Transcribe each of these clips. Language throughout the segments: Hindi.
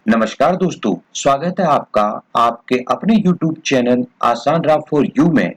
नमस्कार दोस्तों, स्वागत है आपका आपके अपने YouTube चैनल आसान राह फॉर यू में।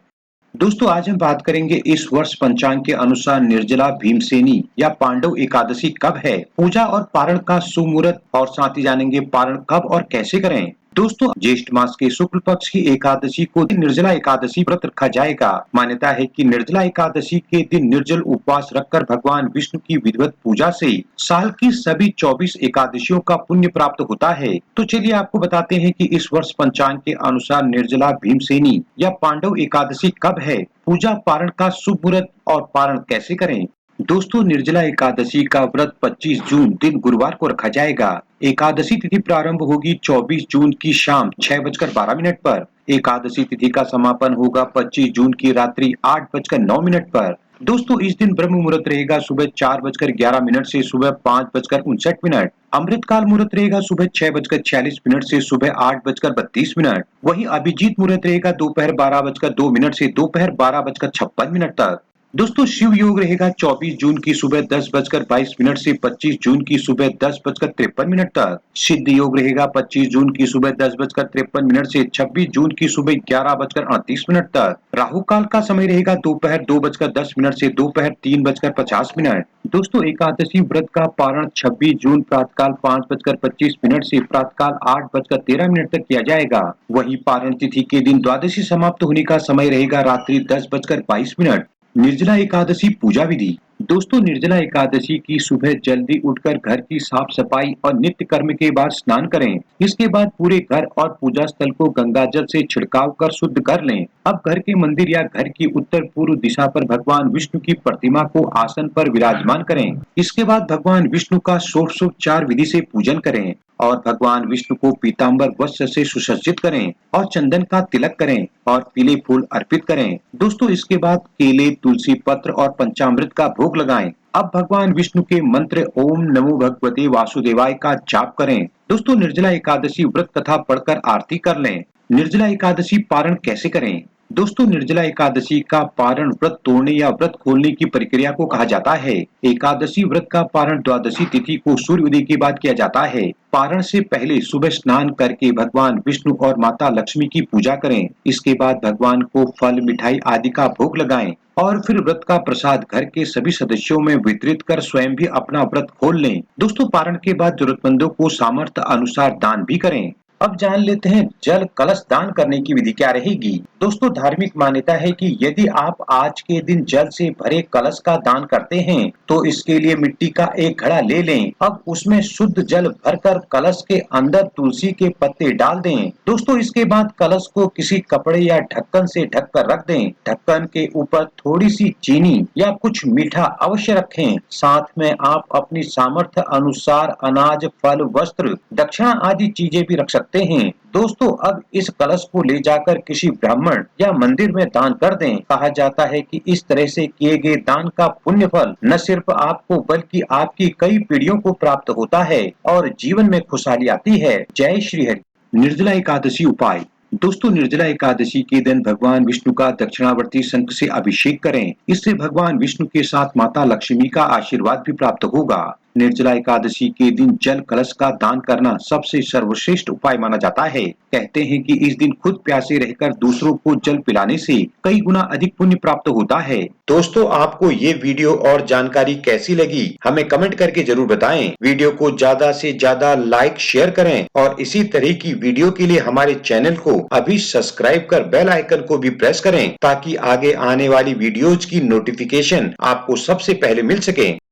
दोस्तों आज हम बात करेंगे इस वर्ष पंचांग के अनुसार निर्जला भीमसेनी या पांडव एकादशी कब है, पूजा और पारण का सुमुहूर्त और साथ ही जानेंगे पारण कब और कैसे करें। दोस्तों ज्येष्ठ मास के शुक्ल पक्ष की एकादशी को निर्जला एकादशी व्रत रखा जाएगा। मान्यता है कि निर्जला एकादशी के दिन निर्जल उपवास रखकर भगवान विष्णु की विधिवत पूजा से साल की सभी 24 एकादशियों का पुण्य प्राप्त होता है। तो चलिए आपको बताते हैं कि इस वर्ष पंचांग के अनुसार निर्जला भीमसेनी या पांडव एकादशी कब है, पूजा पारण का शुभ मुहूर्त और पारण कैसे करें। दोस्तों निर्जला एकादशी का व्रत 25 जून दिन गुरुवार को रखा जाएगा। एकादशी तिथि प्रारंभ होगी 24 जून की शाम 6:12 पर। एकादशी तिथि का समापन होगा 25 जून की रात्रि 8:09 पर। दोस्तों इस दिन ब्रह्म मुहूर्त रहेगा सुबह 4:11 से सुबह 5:59। अमृतकाल मुहूर्त रहेगा सुबह 6:46 से सुबह 8:32। वहीं अभिजीत मुहूर्त रहेगा दोपहर 12:02 से दोपहर 12:56 तक। दोस्तों शिव योग रहेगा 24 जून की सुबह 10:22 से 25 जून की सुबह 10:53 तक। सिद्ध योग रहेगा 25 जून की सुबह 10:53 से 26 जून की सुबह 11:38 तक। राहु काल का समय रहेगा दोपहर 2:10 से दोपहर 3:50। दोस्तों एकादशी व्रत का पारण 26 जून प्रातःकाल 5:25 से प्रातःकाल 8:13 तक किया जाएगा। वहीं पारण तिथि के दिन द्वादशी समाप्त होने का समय रहेगा रात्रि 10:22। निर्जला एकादशी पूजा विधि। दोस्तों निर्जला एकादशी की सुबह जल्दी उठकर घर की साफ सफाई और नित्य कर्म के बाद स्नान करें। इसके बाद पूरे घर और पूजा स्थल को गंगा जल से छिड़काव कर शुद्ध कर लें। अब घर के मंदिर या घर की उत्तर पूर्व दिशा पर भगवान विष्णु की प्रतिमा को आसन पर विराजमान करें। इसके बाद भगवान विष्णु का षोडशोपचार विधि से पूजन करें और भगवान विष्णु को पीतांबर वस्त्र से सुसज्जित करें और चंदन का तिलक करें और पीले फूल अर्पित करें। दोस्तों इसके बाद केले, तुलसी पत्र और पंचामृत का भोग लगाएं। अब भगवान विष्णु के मंत्र ओम नमो भगवते वासुदेवाय का जाप करें। दोस्तों निर्जला एकादशी व्रत कथा पढ़कर आरती कर लें। निर्जला एकादशी पारण कैसे करें। दोस्तों निर्जला एकादशी का पारण व्रत तोड़ने या व्रत खोलने की प्रक्रिया को कहा जाता है। एकादशी व्रत का पारण द्वादशी तिथि को सूर्योदय के बाद किया जाता है। पारण से पहले सुबह स्नान करके भगवान विष्णु और माता लक्ष्मी की पूजा करें। इसके बाद भगवान को फल, मिठाई आदि का भोग लगाएं और फिर व्रत का प्रसाद घर के सभी सदस्यों में वितरित कर स्वयं भी अपना व्रत खोल लें। दोस्तों पारण के बाद जरूरतमंदों को सामर्थ्य अनुसार दान भी करें। अब जान लेते हैं जल कलश दान करने की विधि क्या रहेगी। दोस्तों धार्मिक मान्यता है कि यदि आप आज के दिन जल से भरे कलश का दान करते हैं तो इसके लिए मिट्टी का एक घड़ा ले लें। अब उसमें शुद्ध जल भरकर कलश के अंदर तुलसी के पत्ते डाल दें। दोस्तों इसके बाद कलश को किसी कपड़े या ढक्कन से ढक कर रख दें। ढक्कन के ऊपर थोड़ी सी चीनी या कुछ मीठा अवश्य रखें। साथ में आप अपनी सामर्थ्य अनुसार अनाज, फल, वस्त्र, दक्षिणा आदि चीजें भी रख सकते हैं। दोस्तों अब इस कलश को ले जाकर किसी ब्राह्मण या मंदिर में दान कर दें। कहा जाता है कि इस तरह से किए गए दान का पुण्य फल न सिर्फ आपको बल्कि आपकी कई पीढ़ियों को प्राप्त होता है और जीवन में खुशहाली आती है। जय श्री हरि। निर्जला एकादशी उपाय। दोस्तों निर्जला एकादशी के दिन भगवान विष्णु का दक्षिणावर्ती शंख से अभिषेक करें। इससे भगवान विष्णु के साथ माता लक्ष्मी का आशीर्वाद भी प्राप्त होगा। निर्जला एकादशी के दिन जल कलश का दान करना सबसे सर्वश्रेष्ठ उपाय माना जाता है। कहते हैं कि इस दिन खुद प्यासे रहकर दूसरों को जल पिलाने से कई गुना अधिक पुण्य प्राप्त होता है। दोस्तों आपको ये वीडियो और जानकारी कैसी लगी हमें कमेंट करके जरूर बताएं। वीडियो को ज्यादा से ज्यादा लाइक शेयर करें और इसी तरह की वीडियो के लिए हमारे चैनल को अभी सब्सक्राइब कर बेल आइकन को भी प्रेस करें ताकि आगे आने वाली वीडियोज की नोटिफिकेशन आपको सबसे पहले मिल सके।